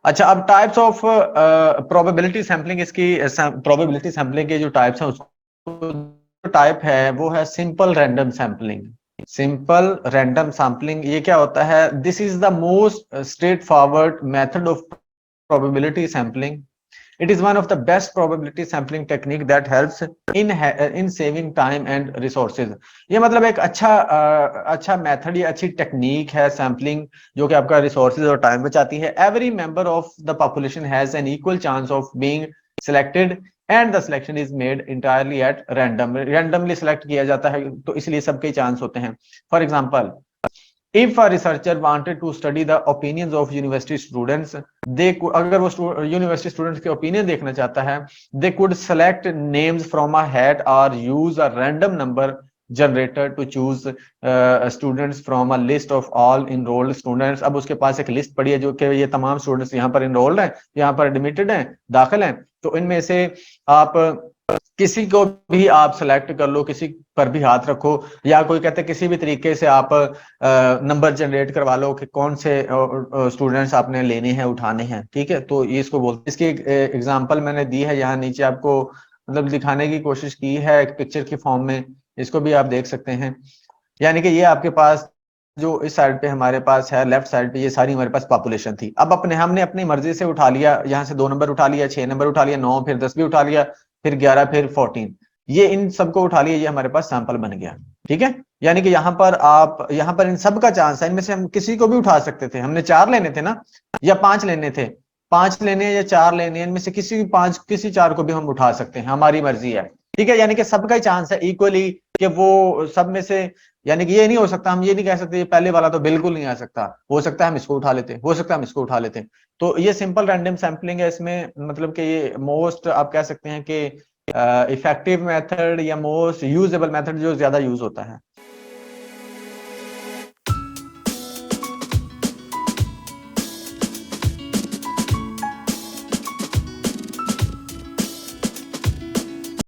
अच्छा, अब types of probability sampling, इसकी प्रोबेबिलिटी सैम्पलिंग के जो टाइप्स हैं, उसको टाइप है वो है simple random sampling. Simple random sampling ये क्या होता है? This is the most straight forward method of probability sampling. It is one of the best probability sampling technique that helps in saving time and resources. ये मतलब एक अच्छा method या अच्छी टेक्निक है सैम्पलिंग, जो कि आपका रिसोर्सेज और टाइम बचाती है। Every member of the population has an equal chance of being selected and the selection is made entirely at random. Randomly select किया जाता है, तो इसलिए सबके चांस होते हैं। For example, if a researcher wanted to study the opinions of university students, they could, अगर वो यूनिवर्सिटी स्टूडेंट्स के ओपिनियन देखना चाहता है, they could select names from a hat or use a random number generator to choose students from a list of all enrolled students। अब उसके पास एक list पड़ी है जो कि ये तमाम स्टूडेंट्स यहाँ पर इनरोल्ड हैं, यहाँ पर एडमिटेड हैं, दाखिल हैं, तो इनमें से आप किसी को भी आप सेलेक्ट कर लो, किसी पर भी हाथ रखो, या कोई कहते हैं किसी भी तरीके से आप नंबर जनरेट करवा लो कि कौन से स्टूडेंट्स आपने लेने हैं, उठाने हैं। ठीक है, तो ये इसको बोलते हैं। इसकी एग्जांपल मैंने दी है यहाँ नीचे आपको, मतलब दिखाने की कोशिश की है एक पिक्चर के फॉर्म में, इसको भी आप देख सकते हैं। यानी कि ये आपके पास जो इस साइड पे हमारे पास है, लेफ्ट साइड पे, ये सारी हमारे पास पॉपुलेशन थी। अब हमने अपनी मर्जी से उठा लिया, यहाँ से 2 नंबर उठा लिया, 6 नंबर उठा लिया, 9, फिर 10 भी उठा लिया, फिर 11, फिर 14, ये इन सबको उठा लिया, ये हमारे पास सैंपल बन गया। ठीक है, यानी कि यहाँ पर इन सब का चांस है, इनमें से हम किसी को भी उठा सकते थे। हमने 4 लेने थे ना, या 5 लेने थे, 5 लेने या 4 लेने, इनमें से किसी भी 5, किसी 4 को भी हम उठा सकते हैं, हमारी मर्जी है। ठीक है, यानी कि सबका ही चांस है इक्वली कि वो सब में से, यानी कि ये नहीं हो सकता, हम ये नहीं कह सकते पहले वाला तो बिल्कुल नहीं आ सकता, हो सकता है हम इसको उठा लेते, हो सकता है हम इसको उठा लेते। तो ये सिंपल रैंडम सैंपलिंग है। इसमें मतलब कि ये मोस्ट आप कह सकते हैं कि इफेक्टिव मेथड या मोस्ट यूजेबल मेथड जो ज्यादा यूज होता है।